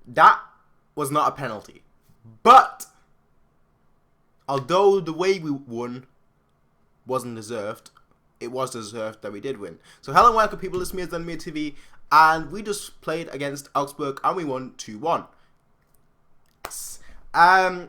that was not a penalty. But although the way we won wasn't deserved, it was deserved that we did win. So hello and welcome people, it's me as Dunmere TV, and we just played against Augsburg and we won 2-1. Yes.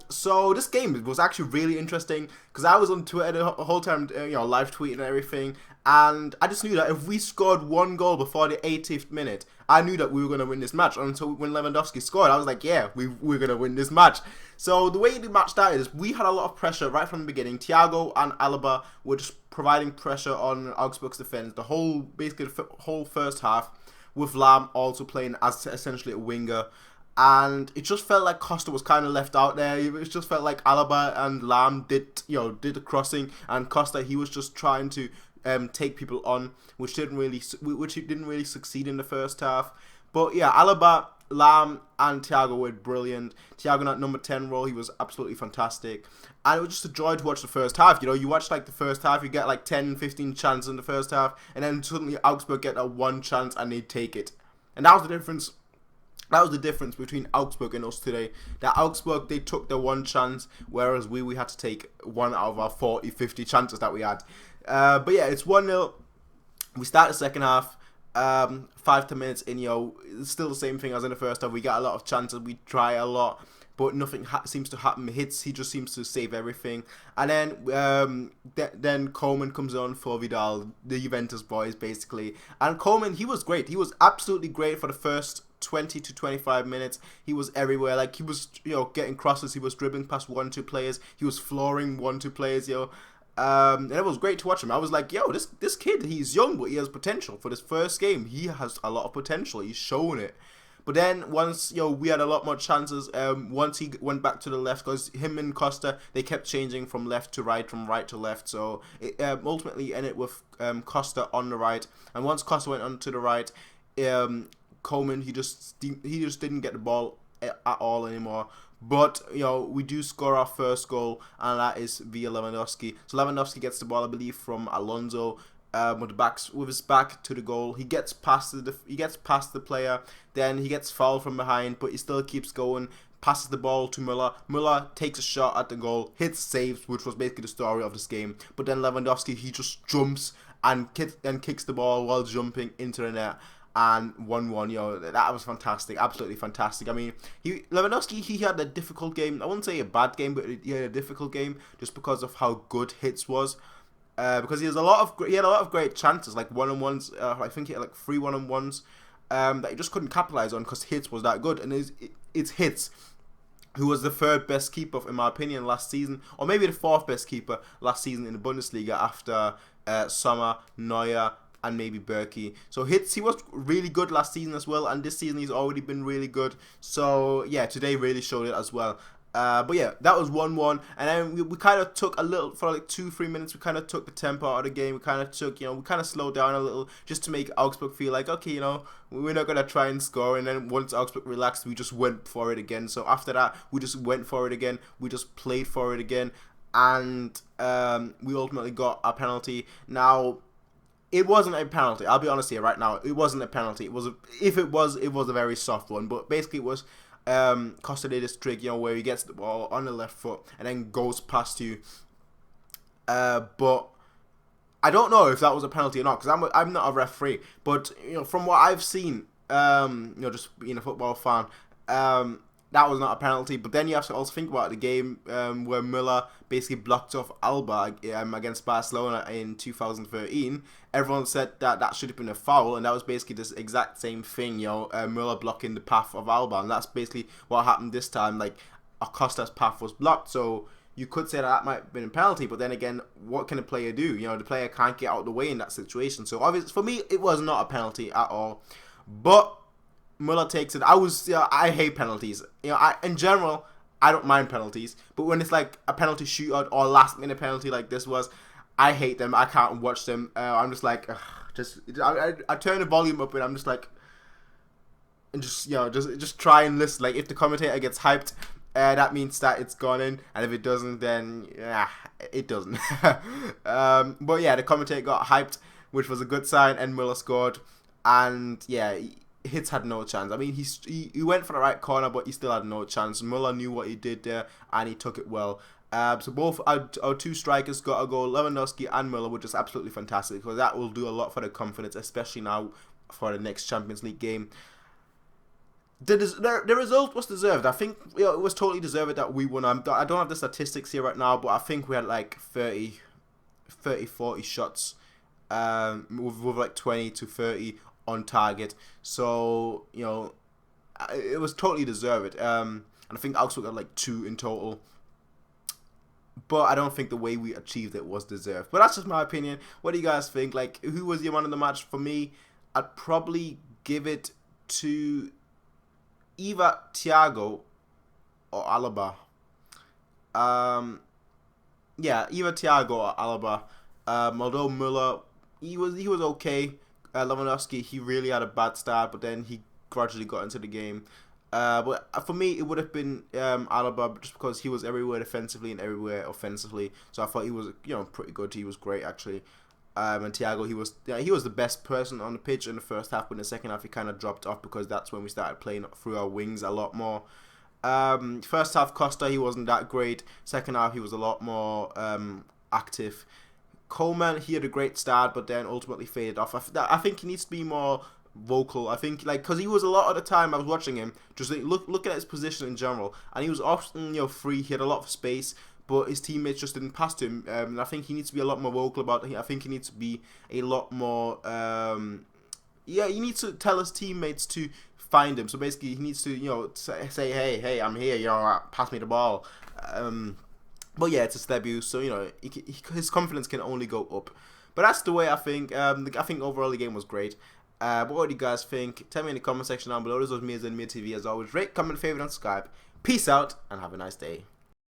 So this game was actually really interesting because I was on Twitter the whole time, live tweeting and everything, and I just knew that if we scored one goal before the 80th minute, I knew that we were going to win this match. Until when Lewandowski scored, I was like, yeah, we're going to win this match. So the way the match started is we had a lot of pressure right from the beginning. Thiago and Alaba were just providing pressure on Augsburg's defense basically the whole first half, with Lam also playing as essentially a winger. And it just felt like Costa was kind of left out there. It just felt like Alaba and Lam did the crossing, and Costa, he was just trying to take people on, which he didn't really succeed in the first half. But yeah, Alaba, Lam, and Thiago were brilliant. Thiago in that number 10 role, he was absolutely fantastic. And it was just a joy to watch the first half. You watch like the first half, you get like 10, 15 chances in the first half, and then suddenly Augsburg get that one chance and they take it. And that was the difference. That was the difference between Augsburg and us today. That Augsburg, they took their one chance, whereas we had to take one out of our 40, 50 chances that we had. But yeah, it's 1-0. We start the second half. 5 minutes in, it's still the same thing as in the first half. We get a lot of chances. We try a lot, but nothing seems to happen. He just seems to save everything. And then Coleman comes on for Vidal, the Juventus boys, basically. And Coleman, he was great. He was absolutely great for the first 20 to 25 minutes. He was everywhere. Like, he was, getting crosses. He was dribbling past 1-2 players. He was flooring 1-2 players, and it was great to watch him. I was like, this kid, he's young, but he has potential. For this first game, he has a lot of potential. He's shown it. But then once, we had a lot more chances. Once he went back to the left, because him and Costa, they kept changing from left to right, from right to left. So it ultimately ended with Costa on the right. And once Costa went on to the right, Coleman, he just didn't get the ball at all anymore. But we do score our first goal, and that is via Lewandowski. So Lewandowski gets the ball, I believe, from Alonso, with his back to the goal. He gets past the player, then he gets fouled from behind, but he still keeps going. Passes the ball to Müller. Müller takes a shot at the goal, hits, saves, which was basically the story of this game. But then Lewandowski, he just jumps and kicks the ball while jumping into the net. And 1-1, that was fantastic, absolutely fantastic. I mean, Lewandowski, he had a difficult game. I wouldn't say a bad game, but he had a difficult game just because of how good Hits was. Because he had a lot of great chances, like one-on-ones. I think he had like 3 one-on-ones that he just couldn't capitalize on because Hits was that good. And it's Hits who was the 3rd best keeper, in my opinion, last season, or maybe the 4th best keeper last season in the Bundesliga after Sommer, Neuer, and maybe Berkey. So Hits, he was really good last season as well, and this season he's already been really good. So yeah, today really showed it as well. But yeah, that was 1-1, and then we kind of took a little, for like 2-3 minutes, we kind of took the tempo out of the game. We kind of took, we kind of slowed down a little just to make Augsburg feel like, okay, we're not going to try and score. And then once Augsburg relaxed, we just went for it again. So after that, we just went for it again. We just played for it again, and we ultimately got a penalty. Now, it wasn't a penalty. I'll be honest here right now. It wasn't a penalty. If it was a very soft one. But basically, it was Costa did this trick, where he gets the ball on the left foot and then goes past you. But I don't know if that was a penalty or not, because I'm not a referee. But from what I've seen, just being a football fan, that was not a penalty. But then you have to also think about the game where Müller basically blocked off Alba against Barcelona in 2013. Everyone said that should have been a foul, and that was basically this exact same thing, Müller blocking the path of Alba, and that's basically what happened this time. Like, Acosta's path was blocked, so you could say that might have been a penalty, but then again, what can a player do? The player can't get out of the way in that situation. So obviously, for me, it was not a penalty at all. But Müller takes it. I hate penalties. In general, I don't mind penalties, but when it's like a penalty shootout or last minute penalty like this was, I hate them. I can't watch them. I'm just like, I turn the volume up and I'm just like, and just try and listen. Like, if the commentator gets hyped, that means that it's gone in, and if it doesn't, then it doesn't. But yeah, the commentator got hyped, which was a good sign, and Müller scored, and yeah, Hitz had no chance. I mean, he went for the right corner, but he still had no chance. Muller knew what he did there, and he took it well. So both our two strikers got a goal. Lewandowski and Muller were just absolutely fantastic. So that will do a lot for the confidence, especially now for the next Champions League game. The result was deserved. I think it was totally deserved that we won. I don't have the statistics here right now, but I think we had like 40 shots, with like 20 to 30 on target. So, it was totally deserved. And I think Augsburg got like 2 in total. But I don't think the way we achieved it was deserved. But that's just my opinion. What do you guys think? Like, who was the man of the match? For me, I'd probably give it to either Thiago or Alaba. Yeah, either Thiago or Alaba. Although Müller, he was okay. Lewandowski, he really had a bad start, but then he gradually got into the game. But for me, it would have been Alaba, just because he was everywhere defensively and everywhere offensively. So I thought he was, pretty good. He was great actually. And Thiago, he was the best person on the pitch in the first half, but in the second half he kind of dropped off because that's when we started playing through our wings a lot more. First half, Costa, he wasn't that great. Second half, he was a lot more active. Coleman, he had a great start, but then ultimately faded off. I think he needs to be more vocal. I think, because he was a lot of the time I was watching him, just looking at his position in general, and he was often, free. He had a lot of space, but his teammates just didn't pass to him. And I think he needs to be a lot more vocal about it. I think he needs to be a lot more. He needs to tell his teammates to find him. So basically, he needs to, say, hey, I'm here. Pass me the ball. But yeah, it's his debut, so his confidence can only go up. But that's the way I think. I think overall the game was great. But what do you guys think? Tell me in the comment section down below. This was me as in TV. As always, rate, comment, favorite, and subscribe. Peace out, and have a nice day.